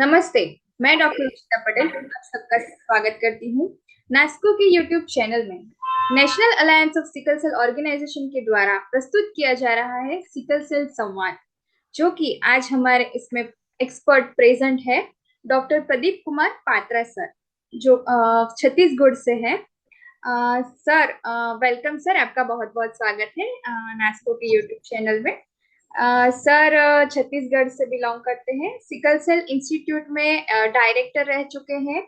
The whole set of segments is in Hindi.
नमस्ते। मैं डॉक्टर रुचिता पटेल आप सबका स्वागत करती हूँ नास्को के यूट्यूब चैनल में। National Alliance of Sickle Cell Organization के द्वारा प्रस्तुत किया जा रहा है सिकल सेल संवाद, जो कि आज हमारे इसमें एक्सपर्ट प्रेजेंट है डॉक्टर प्रदीप कुमार पात्रा सर, जो छत्तीसगढ़ से है। सर, वेलकम सर, आपका बहुत बहुत स्वागत है नास्को के यूट्यूब चैनल में। सर छत्तीसगढ़ से बिलोंग करते हैं, सिकल सेल इंस्टीट्यूट में डायरेक्टर रह चुके हैं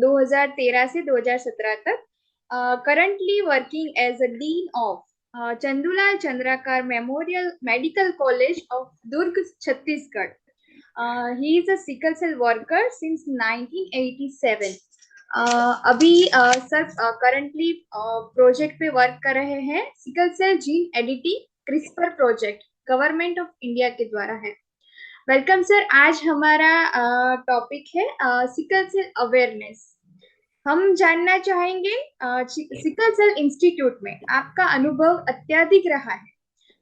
2013 से 2017 तक। Currently working as a dean of Chandulal Chandrakar Memorial Medical College of Durg, Chhattisgarh. He is a sickle cell worker since 1987। अभी सर करंटली प्रोजेक्ट पे वर्क कर रहे हैं, sickle cell gene editing CRISPR project government of India के द्वारा है। Welcome sir. आज हमारा टॉपिक है सिकल सेल अवेयरनेस। हम जानना चाहेंगे सिकल सेल इंस्टीट्यूट में आपका अनुभव अत्यधिक रहा है,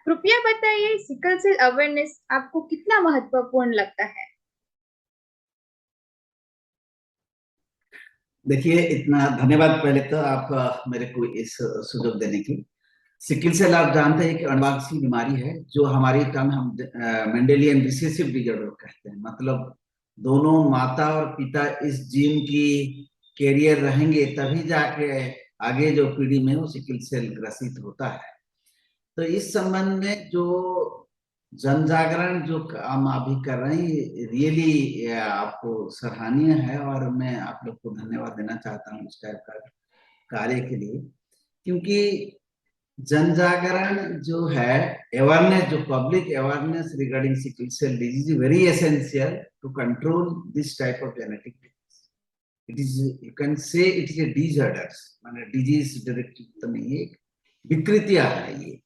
कृपया बताइए सिकल सेल अवेयरनेस आपको कितना महत्वपूर्ण लगता है। देखिए, इतना धन्यवाद पहले तो आप मेरे को इस सुझाव देने की। सिकल सेल आप जानते हैं कि अनुवांशिक बीमारी है, जो हमारी टर्म हम मेंडेलियन रिसेसिव डिसऑर्डर कहते हैं। मतलब दोनों माता और पिता इस जीन की कैरियर रहेंगे तभी जाके आगे जो पीढ़ी में वो सिकल सेल ग्रसित होता है। तो इस संबंध में जो जन जागरण जो काम अभी कर रहे हैं, रियली आपको सराहनीय है और मैं आप लोग को धन्यवाद देना चाहता हूँ इस टाइप का कार्य के लिए। क्योंकि जन जागरण जो है, अवेयरनेस, जो public awareness regarding sickle cell disease very essential to control this type of genetic disease. It is, you can say it is a disorders, माने डिजीज डायरेक्टली तो नहीं है, विकृतियां है ये।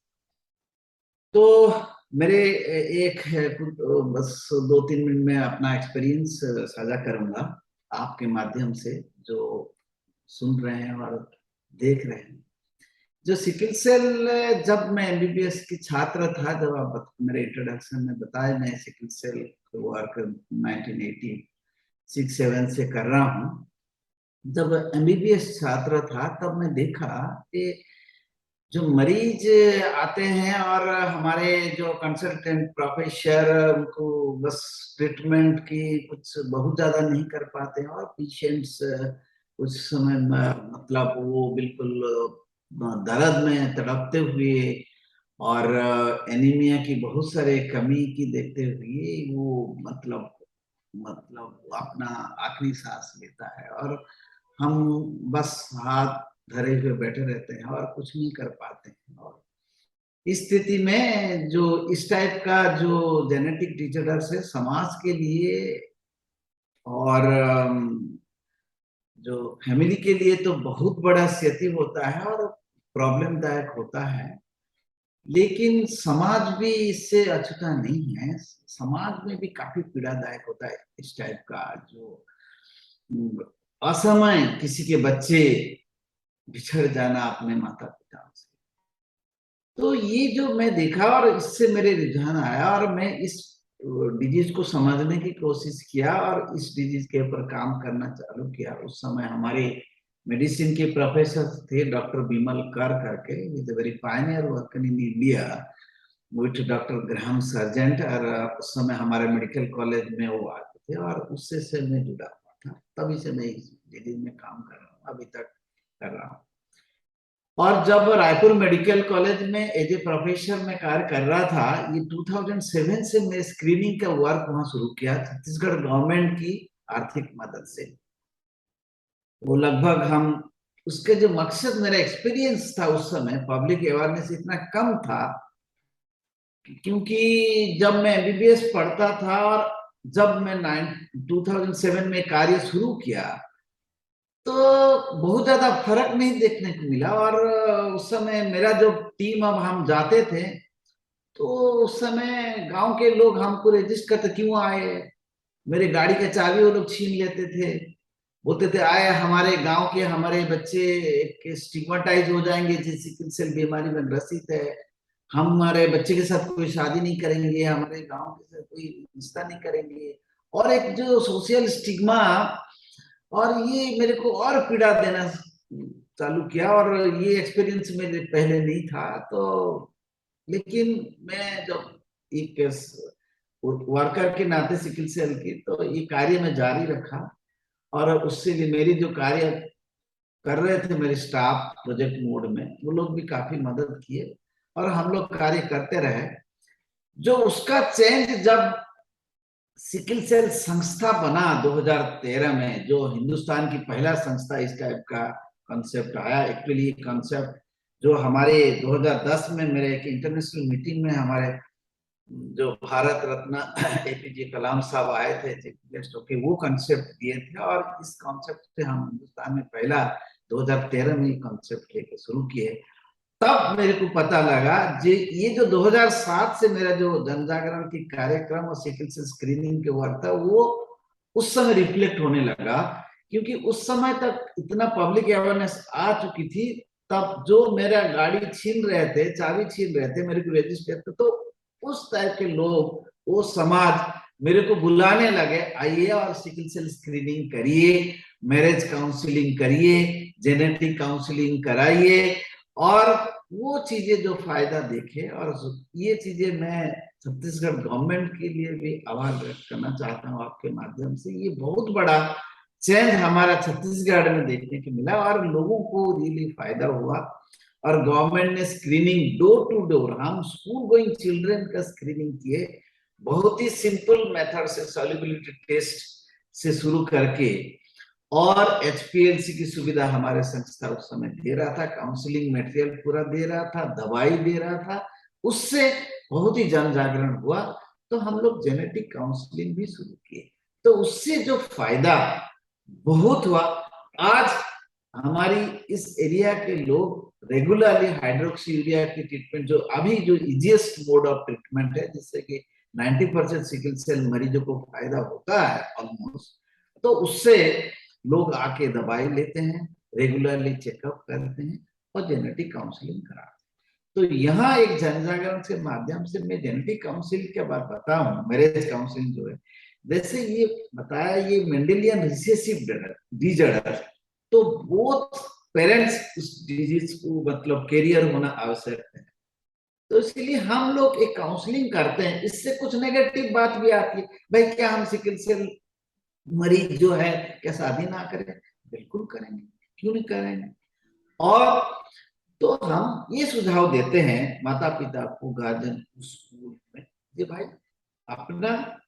तो मेरे एक बस 2-3 मिनट में अपना एक्सपीरियंस साझा करूंगा आपके माध्यम से, जो सुन रहे हैं और देख रहे हैं। जो सिकल सेल, जब मैं एमबीबीएस की छात्र था, जब आप मेरे इंट्रोडक्शन में बताया, मैं सिकल सेल वर्क 1986-7 से कर रहा हूँ। जब एमबीबीएस छात्र था तब मैं देखा कि जो मरीज आते हैं और हमारे जो कंसल्टेंट प्रोफेसर उनको बस ट्रीटमेंट की कुछ बहुत ज्यादा नहीं कर पाते हैं, और पेशेंट्स कुछ समय मतलब वो बिल्कुल दर्द में तड़पते हुए और एनीमिया की बहुत सारे कमी की देखते हुए वो मतलब अपना आखिरी सांस लेता है, और हम बस हाथ धरे हुए बैठे रहते हैं और कुछ नहीं कर पाते हैं। और इस स्थिति में जो इस टाइप का जो जेनेटिक डिसऑर्डर है, समाज के लिए और जो फैमिली के लिए तो बहुत बड़ा क्षति होता है और प्रॉब्लमदायक होता है। लेकिन समाज भी इससे अछूता नहीं है, समाज में भी काफी पीड़ादायक होता है इस टाइप का जो असमय किसी के बच्चे बिछड़ जाना अपने माता पिता से। तो ये जो मैं देखा और इससे मेरे रुझान आया और मैं इस डिजीज को समझने की कोशिश किया और इस डिजीज के ऊपर काम करना चालू किया। उस समय हमारे मेडिसिन के प्रोफेसर थे डॉक्टर बिमल कर करके, is a very Pioneer work in India with doctor Graham sergeant, और उस समय हमारे मेडिकल कॉलेज में वो आते थे और उससे से मैं जुड़ा हुआ था। तभी से मैं इस डिजीज में काम कर रहा हूँ, अभी तक कर रहा हूँ। और जब रायपुर मेडिकल कॉलेज में एज ए प्रोफेसर में कार्य कर रहा था, ये 2007 से मैं स्क्रीनिंग का वर्क वहां शुरू किया छत्तीसगढ़ गवर्नमेंट की आर्थिक मदद से। वो लगभग हम उसके जो मकसद, मेरा एक्सपीरियंस था उस समय, पब्लिक अवेयरनेस इतना कम था क्योंकि जब मैं एमबीबीएस पढ़ता था और जब मैं 2007 में कार्य शुरू किया तो बहुत ज्यादा फर्क नहीं देखने को मिला। और उस समय मेरा जो टीम, अब हम जाते थे तो उस समय गांव के लोग हमको रजिस्ट करते, क्यों आए, मेरे गाड़ी का चाबी वो लोग छीन लेते थे, बोलते थे आए हमारे गांव के हमारे बच्चे स्टिग्मेटाइज हो जाएंगे, जिस सिकल सेल बीमारी में ग्रसित है, हमारे बच्चे के साथ कोई शादी नहीं करेंगे, हमारे गांव के साथ कोई रिश्ता नहीं करेंगे, और एक जो सोशल स्टिग्मा, और ये मेरे को और पीड़ा देना चालू किया। और ये एक्सपीरियंस मेरे पहले नहीं था। तो लेकिन मैं जब एक वर्कर के नाते सिकिल सेल की, तो ये कार्य में जारी रखा। और उससे भी मेरी जो कार्य कर रहे थे मेरे स्टाफ प्रोजेक्ट मोड में, वो लोग भी काफी मदद किए और हम लोग कार्य करते रहे। जो उसका चेंज जब सिकिल सेल संस्था बना 2013 में, जो हिंदुस्तान की पहला संस्था इस टाइप का कॉन्सेप्ट आया। एक्चुअली कॉन्सेप्ट जो हमारे 2010 में मेरे एक इंटरनेशनल मीटिंग में हमारे जो भारत रत्न एपीजे कलाम साहब आए थे चीफ गेस्ट होके, वो कॉन्सेप्ट दिए थे। और इस कॉन्सेप्ट से हम हिंदुस्तान में पहला 2013 में कॉन्सेप्ट लेके शुरू किए। तब मेरे को पता लगा जे ये जो 2007 से मेरा जो जन जागरण की कार्यक्रम और सिकिल सेल स्क्रीनिंग के वर्क था, वो उस समय रिफ्लेक्ट होने लगा। क्योंकि उस समय तक इतना पब्लिक अवेयरनेस आ चुकी थी। तब जो मेरा गाड़ी छीन रहे थे, चाबी छीन रहे थे, मेरे को रजिस्टर थे, तो उस टाइप के लोग, वो समाज मेरे को बुलाने लगे, आइए और सिकिल सेल स्क्रीनिंग करिए, मैरिज काउंसलिंग करिए, जेनेटिक काउंसलिंग कराइए। और वो चीजें जो फायदा देखे, और ये चीजें मैं छत्तीसगढ़ गवर्नमेंट के लिए भी आभार व्यक्त करना चाहता हूँ आपके माध्यम से। ये बहुत बड़ा चेंज हमारा छत्तीसगढ़ में देखने को मिला और लोगों को रियली फायदा हुआ। और गवर्नमेंट ने स्क्रीनिंग डोर टू डोर, हम स्कूल गोइंग चिल्ड्रन का स्क्रीनिंग किए, बहुत ही सिंपल मेथड से, सॉल्युबिलिटी टेस्ट से शुरू करके। और एचपीएलसी की सुविधा हमारे संस्था उस समय दे रहा था, काउंसलिंग मटेरियल पूरा दे रहा था, दवाई दे रहा था। उससे बहुत ही जन जागरण हुआ। तो हम लोग जेनेटिक काउंसलिंग भी शुरू किए। तो उससे जो फायदा बहुत हुआ, आज हमारी इस एरिया के लोग रेगुलरली हाइड्रोक्सी यूरिया की ट्रीटमेंट, जो अभी जो इजीएस्ट मोड ऑफ ट्रीटमेंट है, जिससे कि 90% सिकल सेल मरीजों को फायदा होता है ऑलमोस्ट, तो उससे लोग आके दवाई लेते हैं, रेगुलरली चेकअप करते हैं और जेनेटिक काउंसलिंग कराते हैं। तो यहाँ एक जन जागरण के माध्यम से मैं जेनेटिक काउंसलिंग के बारे बताऊं, मैरिज काउंसलिंग जो है, जैसे ये बताया, ये मेंडेलियन रिसेसिव डिसऑर्डर, तो बोथ पेरेंट्स उस डिजीज को मतलब कैरियर होना आवश्यक है। तो इसलिए हम लोग एक काउंसलिंग करते हैं। इससे कुछ नेगेटिव बात भी आती है, भाई क्या हम सिकल सेल मरीज जो है क्या शादी ना करें? बिल्कुल करेंगे, क्यों नहीं करेंगे। और तो हम ये सुझाव देते हैं माता पिता को, गार्जियन को, स्कूल में, कि भाई अपना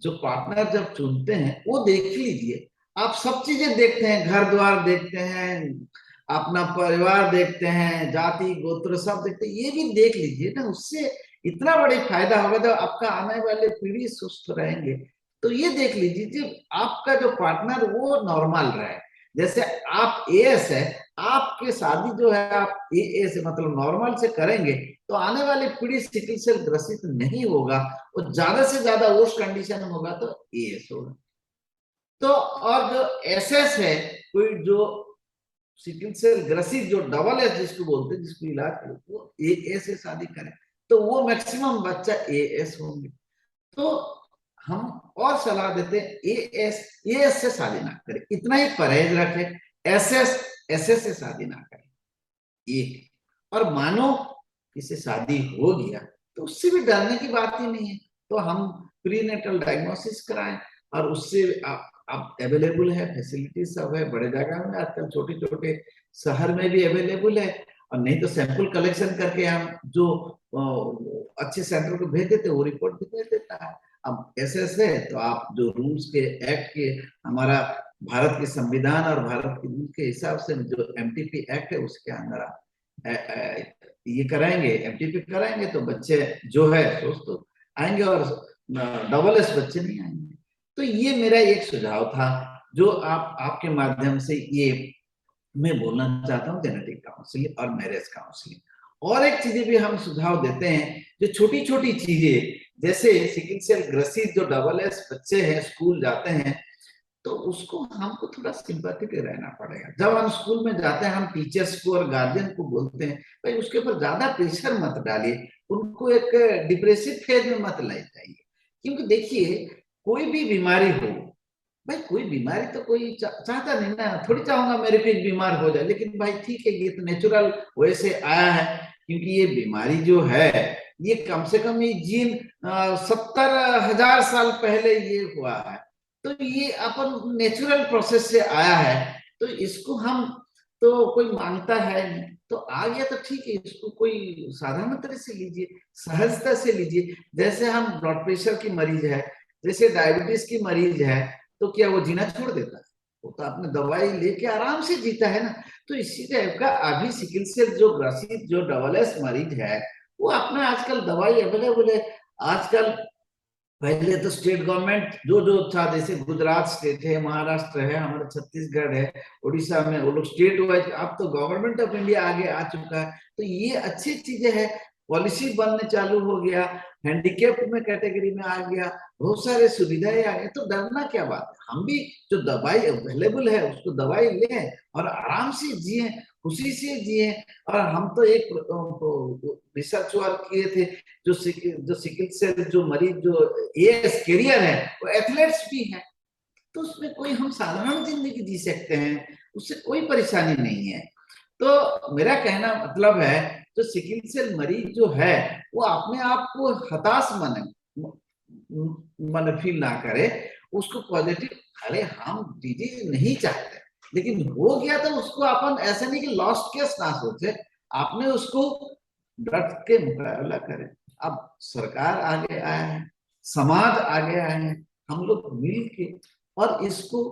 जो पार्टनर जब चुनते हैं वो देख लीजिए। आप सब चीजें देखते हैं, घर द्वार देखते हैं, अपना परिवार देखते हैं, जाति गोत्र सब देखते हैं, ये भी देख लीजिए ना। उससे इतना बड़ी फायदा होगा, जब आपका आने वाले पीढ़ी सुस्त रहेंगे। तो ये देख लीजिए कि आपका जो पार्टनर वो नॉर्मल रहे। जैसे आप एएस है, आपके शादी जो है आप ए से मतलब नॉर्मल से करेंगे, तो आने वाली पीढ़ी सिकल सेल ग्रसित नहीं होगा। और ज्यादा से ज्यादा उस कंडीशन में होगा तो एएस होगा। तो और जो एसएस है, कोई जो सिकल सेल ग्रसित जो डबल एस जिसको बोलते हैं, जिसको इलाज करें, वो ए से शादी करें तो वो मैक्सिमम बच्चा एएस होंगे। तो हम और सलाह देते हैं एएस से शादी ना करें, इतना ही परहेज रखें। एसएस से शादी ना करें एक। और मानो किसी शादी हो गया तो उससे भी डरने की बात ही नहीं है। तो हम प्रीनेटल डायग्नोसिस कराएं, और उससे अब अवेलेबल है, फैसिलिटी सब है बड़े जगह में, आजकल छोटे छोटे शहर में भी अवेलेबल है। और नहीं तो सैंपल कलेक्शन करके हम जो अच्छे सेंटर को भेज देते, वो रिपोर्ट भी भेज देता है। अब ऐसे ऐसे तो आप जो रूल्स के एक्ट के, हमारा भारत के संविधान और भारत के रूल के हिसाब से जो एमटीपी एक्ट है, उसके अंदर आप ये कराएंगे, एमटीपी कराएंगे, तो बच्चे जो है स्वस्थ तो आएंगे, और डबल एस बच्चे नहीं आएंगे। तो ये मेरा एक सुझाव था, जो आपके माध्यम से ये मैं बोलना चाहता हूँ, जेनेटिक काउंसलिंग और मैरिज काउंसलिंग। और एक चीजें भी हम सुझाव देते हैं, जो छोटी छोटी चीजें, जैसे सिकल सेल ग्रसित जो डबल एस बच्चे हैं, स्कूल जाते हैं, तो उसको हमको थोड़ा सिंपैथेटिक रहना पड़ेगा। जब हम स्कूल में जाते हैं, हम टीचर्स को और गार्जियन को बोलते हैं, भाई उसके ऊपर ज्यादा प्रेशर मत डालिए, उनको एक डिप्रेसिव फेज में मत ले जाइए। क्योंकि देखिए, कोई भी बीमारी हो, भाई कोई बीमारी तो कोई चाहता नहीं ना, थोड़ी चाहूंगा मेरे को एक बीमार हो जाए, लेकिन भाई ठीक है ये तो नेचुरल वैसे आया है, क्योंकि ये बीमारी जो है ये कम से कम ये जीन 70,000 साल पहले ये हुआ है, तो ये अपन नेचुरल प्रोसेस से आया है, तो इसको हम तो कोई मानता है नहीं, तो आ गया तो ठीक है, इसको कोई साधारण तरह से लीजिए, सहजता से लीजिए। जैसे हम ब्लड प्रेशर की मरीज है, जैसे डायबिटीज की मरीज है, तो क्या वो जीना छोड़ देता है? वो तो अपने दवाई लेके आराम से जीता है ना। तो इसी टाइप का अभी सिकिल सेल जो ग्रसित जो डबल एस मरीज है, वो अपना आजकल दवाई अवेलेबल है। आजकल पहले तो स्टेट गवर्नमेंट जो जो था, जैसे गुजरात स्टेट है, महाराष्ट्र है, हमारा छत्तीसगढ़ है, उड़ीसा में, वो लोग स्टेट वाइज, अब तो गवर्नमेंट ऑफ इंडिया आगे आ चुका है, तो ये अच्छी चीजें है। पॉलिसी बनने चालू हो गया, हैंडीकेप में कैटेगरी में आ गया, बहुत सारे सुविधाएं आ गए, तो डरना क्या बात है। हम भी जो दवाई अवेलेबल है उसको दवाई लें और आराम से जिए, खुशी से जिए। और हम तो एक रिसर्च वर्क किए थे, जो सिकिल सेल जो मरीज जो एएस कैरियर है वो एथलेट्स भी हैं, तो उसमें कोई हम साधारण जिंदगी जी सकते हैं, उससे कोई परेशानी नहीं है। तो मेरा कहना मतलब है, जो सिकिल सेल मरीज जो है वो अपने आप को हताश मन फील ना करे, उसको पॉजिटिव, अरे हम डिजीज नहीं चाहते, लेकिन हो गया तो उसको अपन ऐसा नहीं कि लॉस्ट केस ना सोचे, आपने उसको डट के मुकाबला करें। अब सरकार आगे आया है, समाज आगे आए हैं, हम लोग मिल के और इसको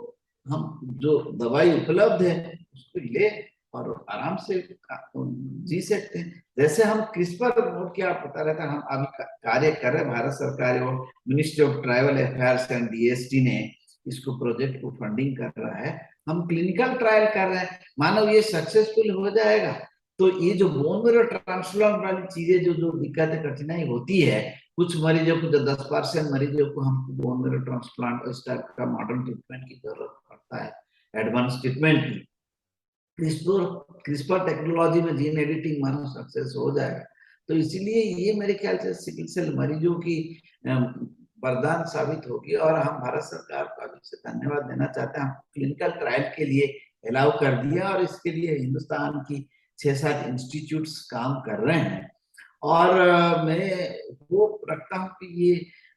हम जो दवाई उपलब्ध है उसको ले और आराम से जी सकते हैं। जैसे हम क्रिस्पर बोर्ड की आप बता रहे थे, हम अभी कार्य कर रहे हैं, भारत सरकार और ministry of tribal affairs and DST ने इसको प्रोजेक्ट को फंडिंग कर रहा है, हम क्लिनिकल ट्रायल कर रहे हैं। मानो ये सक्सेसफुल हो जाएगा तो ये जो बोन मेरो ट्रांसप्लांट वाली चीजें जो जो दिक्कत कठिनाई होती है, कुछ मरीजों को, जो 10% मरीजों को हम बोन मेरो ट्रांसप्लांट इस टाइप का मॉडर्न ट्रीटमेंट की जरूरत पड़ता है, एडवांस ट्रीटमेंट की, क्रिस्पर टेक्नोलॉजी में जीन एडिटिंग मानो सक्सेस हो जाएगा, तो इसीलिए ये मेरे ख्याल से सिकिल सेल मरीजों की वरदान साबित होगी। और हम भारत सरकार को अभी से धन्यवाद देना चाहते हैं, हम क्लिनिकल ट्रायल के लिए अलाउ कर दिया और इसके लिए हिंदुस्तान की 6-7 इंस्टीट्यूट्स काम कर रहे हैं, और मैं होप रखता हूँ कि ये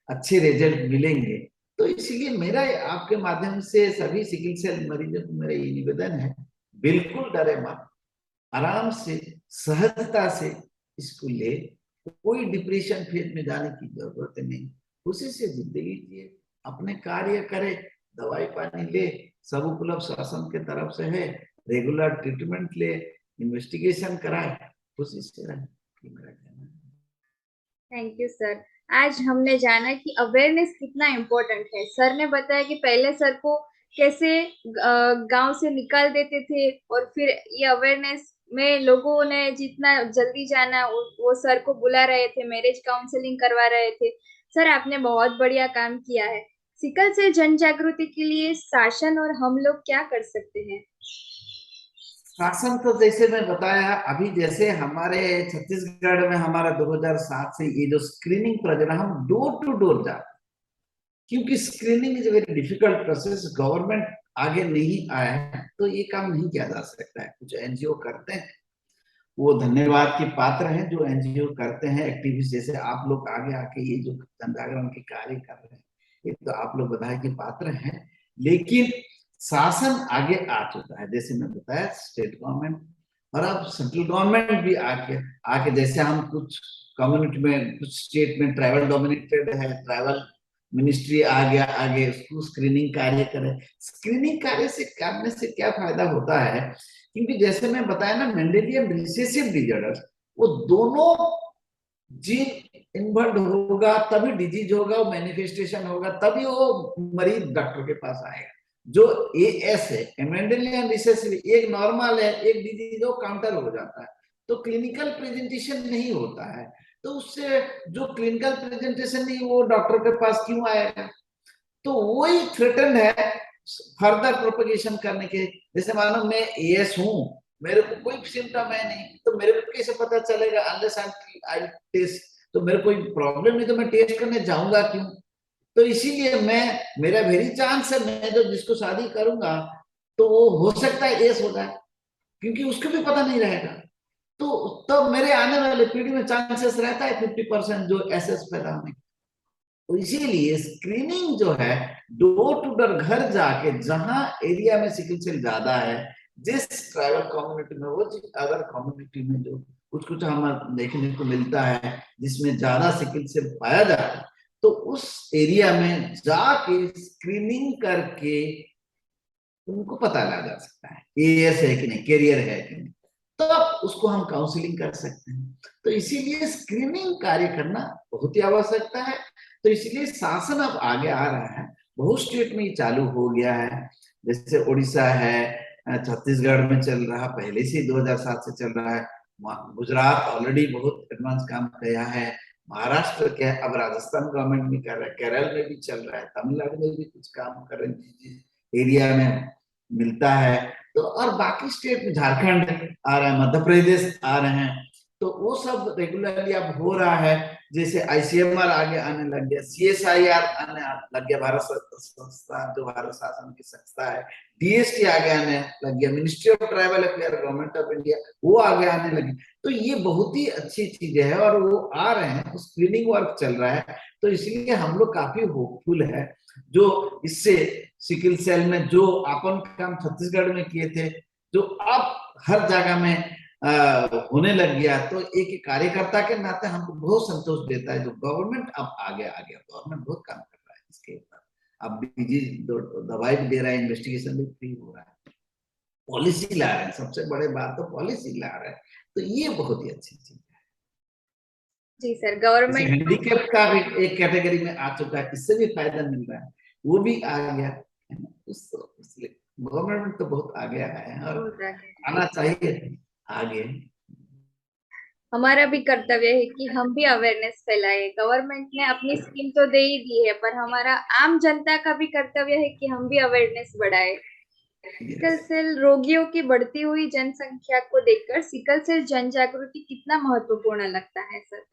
अच्छे रिजल्ट मिलेंगे। तो इसीलिए मेरा आपके माध्यम से सभी सिकिल सेल मरीजों को मेरा ये निवेदन है, बिल्कुल डरे मत, आराम से सहजता से इसको ले, कोई डिप्रेशन फेज में जाने की जरूरत नहीं, खुशी से जिंदगी जिए, अपने कार्य करे, दवाई पानी ले, सब उपलब्ध शासन के तरफ से है, रेगुलर ट्रीटमेंट ले, इन्वेस्टिगेशन कराए, खुशी से रहे, मेरा कहना है। Thank you sir. आज हमने जाना कि अवेयरनेस कितना इम्पोर्टेंट है। सर ने बताया कि पहले सर को कैसे गांव से निकाल देते थे और फिर ये अवेयरनेस में लोगों ने जितना जल्दी जाना वो सर को बुला रहे थे, मैरिज काउंसलिंग करवा रहे थे। सर आपने बहुत बढ़िया काम किया है। सिकल से जन जागृति के लिए शासन और हम लोग क्या कर सकते हैं? शासन तो जैसे मैं बताया अभी, जैसे हमारे छत्तीसगढ़ में हमारा 2007 से ये जो स्क्रीनिंग प्रोग्राम, हम डोर टू डोर जाते, क्योंकि screening is very difficult process, government आगे नहीं आया है तो ये काम नहीं किया जा सकता है। कुछ एनजीओ करते हैं, वो धन्यवाद के पात्र हैं, जो एनजीओ करते हैं, एक्टिविस्ट जैसे आप लोग आगे आके ये जो जन जागरण के कार्य कर रहे हैं, ये तो आप लोग बधाई के पात्र हैं। लेकिन शासन आगे आ चुका है, जैसे मैं बताया, स्टेट गवर्नमेंट और अब सेंट्रल गवर्नमेंट भी आके आके जैसे हम कुछ कम्युनिटी में, कुछ स्टेट में ट्राइबल डोमिनेटेड है, ट्राइबल मिनिस्ट्री आ गया आगे, उसको स्क्रीनिंग कार्य करे। स्क्रीनिंग कार्य से करने से क्या फायदा होता है, क्योंकि जैसे मैं बताया ना, मेंडेलियन रिसेसिव डिसऑर्डर, वो दोनों जीन इन्वर्ट होगा तभी डिजीज होगा, वो मैनिफेस्टेशन होगा, तभी वो मरीज डॉक्टर के पास आएगा। जो एएस है, मेंडेलियन रिसेसिव, एक नॉर्मल है, एक डिजीज हो, काउंटर हो जाता है, तो क्लिनिकल प्रेजेंटेशन नहीं होता है, तो उससे जो क्लिनिकल प्रेजेंटेशन नहीं, वो डॉक्टर के पास क्यों आएगा? तो वही थ्रेटन है फर्दर प्रोपगेशन करने के। जैसे मानो मैं एएस हूं, मेरे को कोई सिम्टम है नहीं, तो मेरे को कैसे पता चलेगा? अनलेस आई टेस्ट, तो मेरे कोई प्रॉब्लम नहीं तो मैं टेस्ट करने जाऊंगा क्यों? तो इसीलिए मेरा वेरी चांस है, मैं जो जिसको शादी करूंगा तो वो हो सकता है एस हो जाए, क्योंकि उसको भी पता नहीं रहेगा। तो मेरे आने वाले पीढ़ी में चांसेस रहता है 50% जो एसएस पैदा होने का। तो इसीलिए स्क्रीनिंग जो है, डोर टू डोर, घर जाके जहां एरिया में सिकल सेल ज्यादा है, जिस ट्राइबल कम्युनिटी में, वो अदर कम्युनिटी में जो कुछ कुछ हमें देखने को मिलता है जिसमें ज्यादा सिकल सेल पाया जाता है, तो उस एरिया में जाके स्क्रीनिंग करके उनको पता लगा जा सकता है एएस है कि नहीं, कैरियर है कि नहीं, तो अब उसको हम काउंसलिंग कर सकते हैं। तो इसीलिए स्क्रीनिंग कार्य करना बहुत ही आवश्यकता है। तो इसलिए शासन अब आगे आ रहा है, बहुत स्टेट में ये चालू हो गया है, जैसे उड़ीसा है, छत्तीसगढ़ में चल रहा, पहले से 2007 से चल रहा है, गुजरात ऑलरेडी बहुत एडवांस काम किया है, महाराष्ट्र क्या है, अब राजस्थान गवर्नमेंट भी कर रहा है, केरल में भी चल रहा है, तमिलनाडु में भी कुछ काम कर रहे हैं, एरिया में मिलता है। तो और बाकी स्टेट में झारखंड आ रहा है, मध्य प्रदेश आ रहे हैं, तो वो सब रेगुलरली अब हो रहा है। जैसे आईसीएमआर आगे आने लग गया, सीएसआईआर आने लग गया, भारत संस्था जो भारत शासन की संस्था है, डीएसटी आगे आने लग गया, ministry of tribal affair government of India वो आगे आने लगी। तो ये बहुत ही अच्छी चीजें है और वो आ रहे हैं, स्क्रीनिंग वर्क चल रहा है। तो इसलिए हम लोग काफी होपफुल है, जो इससे सिकल सेल में जो अपन काम छत्तीसगढ़ में किए थे, जो अब हर जगह में होने लग गया, तो एक कार्यकर्ता के नाते हमको बहुत संतोष देता है, जो गवर्नमेंट अब आगे आ गया, गवर्नमेंट बहुत काम कर रहा है इसके ऊपर। अब डिजीज दवाई भी दे रहा है, इन्वेस्टिगेशन भी फ्री हो रहा है, पॉलिसी ला रहे हैं, सबसे बड़े बात तो पॉलिसी ला रहे हैं। तो ये बहुत ही अच्छी चीज है। जी सर, जैसे गवर्नमेंट हैंडीकेप का भी एक कैटेगरी में आ चुका है, इससे भी फायदा मिल रहा है, वो भी आ गया है ना। उसलिए गवर्नमेंट तो बहुत आगे आया है और बहुत आगे। आना चाहिए आगे। हमारा भी कर्तव्य है कि हम भी अवेयरनेस फैलाए। गवर्नमेंट ने अपनी स्कीम तो दे ही दी है, पर हमारा आम जनता का भी कर्तव्य है कि हम भी अवेयरनेस बढ़ाए। Sickle yes. सेल रोगियों की बढ़ती हुई जनसंख्या को देखकर सिकल सेल जन जागृति कितना महत्वपूर्ण लगता है सर?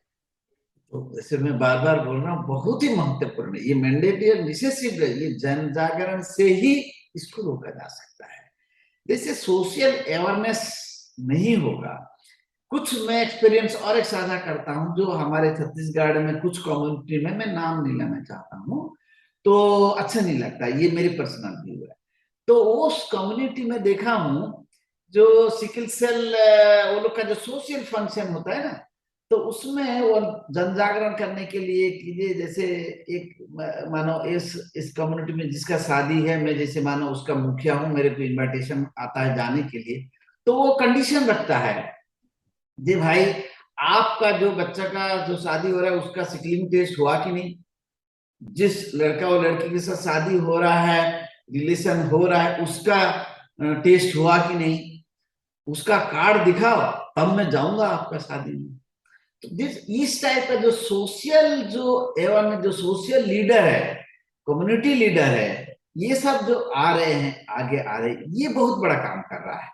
तो जैसे मैं बार बार बोल रहा हूँ, बहुत ही महत्वपूर्ण है, ये मैंडेटरी और निसेसिव है, ये जन जागरण से ही इसको रोका जा सकता है। जैसे सोशल अवेयरनेस नहीं होगा, कुछ मैं एक्सपीरियंस और एक साझा करता हूँ, जो हमारे छत्तीसगढ़ में कुछ कम्युनिटी में, मैं नाम नहीं लेना चाहता हूँ, तो अच्छा नहीं लगता, ये मेरी पर्सनल व्यू है। तो उस कम्युनिटी में देखा हूँ, जो सिकल सेल वो लोग का जो सोशल फंक्शन होता है ना, तो उसमें वो जन जागरण करने के लिए कीजिए, जैसे एक मानो इस कम्युनिटी में जिसका शादी है, मैं जैसे मानो उसका मुखिया हूँ, मेरे को इनविटेशन आता है जाने के लिए, तो वो कंडीशन रखता है, जी भाई आपका जो बच्चा का जो शादी हो रहा है उसका सिकलिंग टेस्ट हुआ कि नहीं, जिस लड़का और लड़की के साथ शादी हो रहा है, रिलेशन हो रहा है, उसका टेस्ट हुआ कि नहीं, उसका कार्ड दिखाओ, तब मैं जाऊंगा आपका शादी में। तो इस टाइप का जो सोशल जो एवं जो सोशल लीडर है, कम्युनिटी लीडर है, ये सब जो आ रहे हैं, आगे आ रहे हैं, ये बहुत बड़ा काम कर रहा है।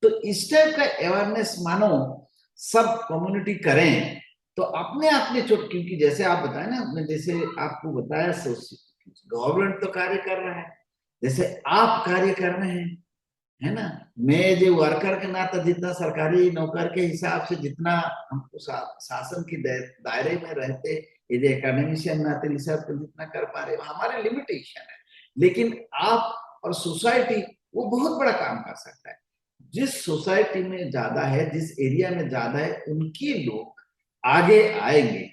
तो इस टाइप का अवेयरनेस मानो सब कम्युनिटी करें, तो अपने आप में छोट, क्योंकि जैसे आप बताए ना, मैं जैसे आपको बताया, गवर्नमेंट तो कार्य कर रहा है, जैसे आप कार्य कर रहे हैं, है ना। मैं जो वर्कर के नाते जितना सरकारी नौकर के हिसाब से जितना हमको शासन की दायरे में रहते, ये जो एकेडमिशियन नाते हिसाब से जितना कर पा रहे, हमारे लिमिटेशन है, लेकिन आप और सोसाइटी वो बहुत बड़ा काम कर सकता है। जिस सोसाइटी में ज्यादा है, जिस एरिया में ज्यादा है, उनके लोग आगे आएंगे,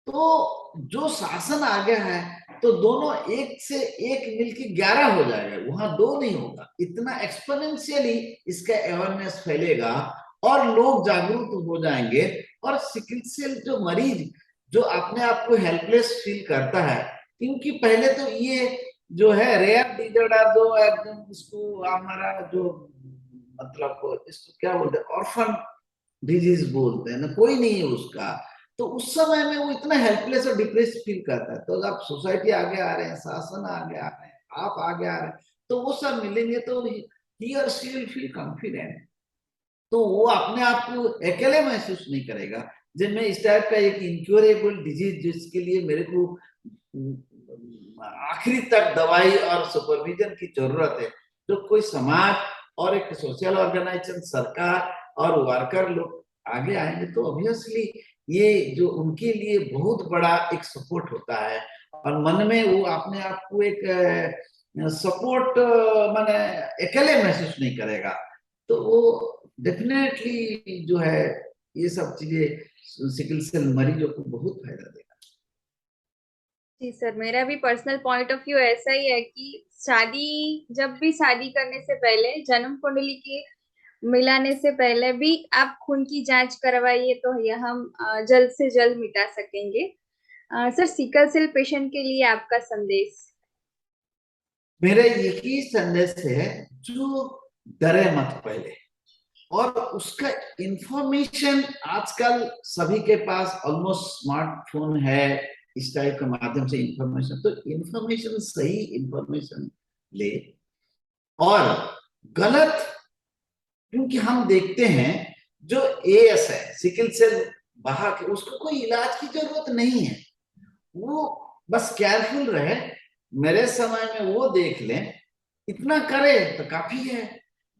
तो जो शासन आ गया है, तो दोनों एक से एक मिलके 11 हो जाएगा, वहां दो नहीं होगा, इतना एक्सपोनेंशियली इसका अवेयरनेस फैलेगा और लोग जागरूक हो जाएंगे। और सिकल सेल जो मरीज जो अपने आप को हेल्पलेस फील करता है, क्योंकि पहले तो ये जो है रेयर डिजॉर्डर, जो एकदम इसको हमारा जो मतलब इसको क्या बोलते हैं, ऑर्फन डिजीज बोलते हैं ना, कोई नहीं है उसका, तो उस समय में वो इतना हेल्पलेस और डिप्रेस फील करता है। तो अब सोसाइटी आगे आ रहे हैं, शासन आगे आ रहे हैं, आप आगे आ रहे हैं, तो वो सब मिलेंगे, तो ही और शी विल फील कॉन्फिडेंट, तो वो अपने आप को अकेले महसूस नहीं करेगा। जब मैं इस टाइप का एक इंक्योरेबल डिजीज जिसके लिए मेरे को आखिरी तक दवाई और सुपरविजन की जरूरत है। तो कोई समाज और एक सोशल ऑर्गेनाइजेशन, सरकार और वर्कर लोग आगे आएंगे तो ऑब्वियसली ये जो उनके लिए बहुत बड़ा एक सपोर्ट होता है, और मन में वो अपने आप को एक सपोर्ट माने अकेले महसूस नहीं करेगा। तो वो डेफिनेटली जो है ये सब चीजें सिकल सेल मरीजों को बहुत फायदा देगा। जी सर, मेरा भी पर्सनल पॉइंट ऑफ व्यू ऐसा ही है कि जब भी शादी करने से पहले जन्म कुंडली के मिलाने से पहले भी आप खून की जांच करवाइए, तो यह हम जल्द से जल्द मिटा सकेंगे। सर, सिकल सेल पेशेंट के लिए आपका संदेश। मेरा यही संदेश है, जो डरे मत पहले, और उसका इंफॉर्मेशन आजकल सभी के पास ऑलमोस्ट स्मार्टफोन है, इस टाइप के माध्यम से इंफॉर्मेशन, तो इंफॉर्मेशन सही इंफॉर्मेशन ले। और गलत, क्योंकि हम देखते हैं जो एएस है, सिकल सेल वाहक है, उसको कोई इलाज की जरूरत नहीं है, वो बस केयरफुल रहे, मेरे समय में वो देख लें, इतना करे तो काफी है।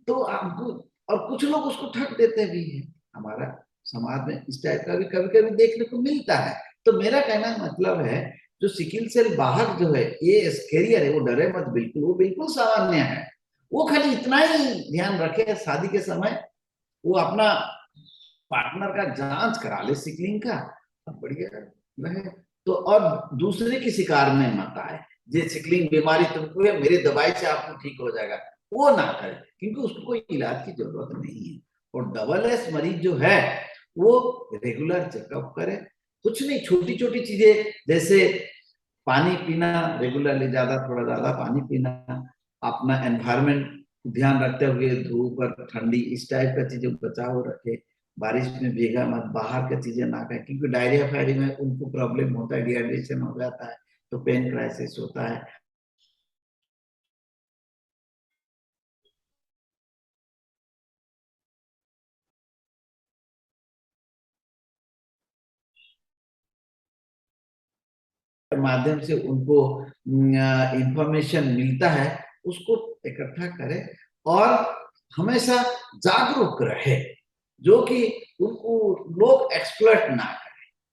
तो आपको, और कुछ लोग उसको ठग देते भी हैं, हमारा समाज में इस टाइप का भी कभी कभी देखने को मिलता है। तो मेरा कहना मतलब है, जो सिकल सेल वाहक जो है, ये कैरियर है, वो डरे मत बिल्कुल, वो बिल्कुल सामान्य है। वो खाली इतना ही ध्यान रखे शादी के समय वो अपना पार्टनर का जांच करा ले सिकलिंग का, अब बढ़िया रहे। तो और दूसरे की शिकार में मत आए, जे सिकलिंग बीमारी तुमको है, मेरे दवाई से आपको ठीक हो जाएगा, वो ना करे, क्योंकि उसको कोई इलाज की जरूरत नहीं है। और डबल एस मरीज जो है वो रेगुलर चेकअप करे, कुछ नहीं, छोटी छोटी चीजें जैसे पानी पीना रेगुलरली, थोड़ा ज्यादा पानी पीना, अपना एनवायरमेंट ध्यान रखते हुए धूप और ठंडी इस टाइप का चीजें बचाव रखे, बारिश में भीगा मत, बाहर की चीजें ना खाए, क्योंकि डायरिया फायरिया में उनको प्रॉब्लम होता है, डिहाइड्रेशन हो जाता है, तो पेन क्राइसिस होता है। माध्यम से उनको इंफॉर्मेशन मिलता है, उसको इकट्ठा करें, और हमेशा जागरूक रहे, जो कि उनको लोग एक्सप्लॉइट ना करें।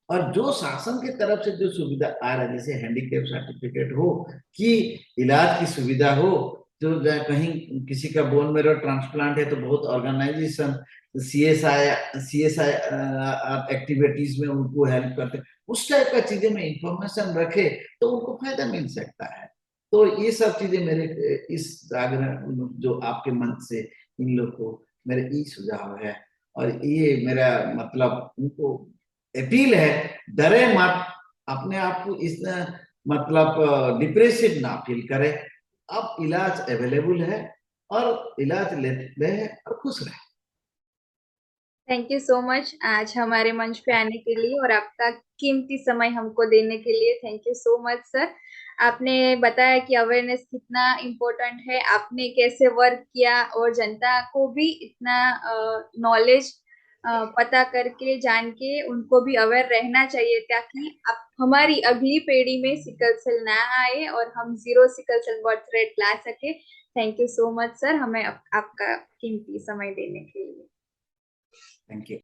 और जो शासन की तरफ से जो सुविधा आ रहा है, जैसे हैंडीकैप सर्टिफिकेट हो, कि इलाज की सुविधा हो, तो कहीं किसी का बोन मेरो ट्रांसप्लांट है तो बहुत ऑर्गेनाइजेशन सीएसआई सीएसआई एक्टिविटीज में उनको हेल्प करते, उस टाइप का चीजें में इंफॉर्मेशन रखे तो उनको फायदा मिल सकता है। तो ये सब चीजें मेरे इस जागरण जो आपके मन से इन लोग को मेरे ये सुझाव है, और ये मेरा मतलब उनको अपील है, डरे मत, अपने आप को इस मतलब डिप्रेसिव ना फील करे। अब इलाज अवेलेबल है, और इलाज लेते रहे और खुश रहे। थैंक यू सो मच आज हमारे मंच पे आने के लिए और आपका कीमती समय हमको देने के लिए। Thank you so much sir. आपने बताया कि अवेयरनेस कितना इम्पोर्टेंट है, आपने कैसे वर्क किया और जनता को भी इतना नॉलेज पता करके जान के उनको भी अवेयर रहना चाहिए, ताकि आप हमारी अगली पीढ़ी में सिकल सेल ना आए और हम zero sickle cell birth rate ला सके। Thank you so much sir, हमें आपका कीमती समय देने के लिए। Thank you.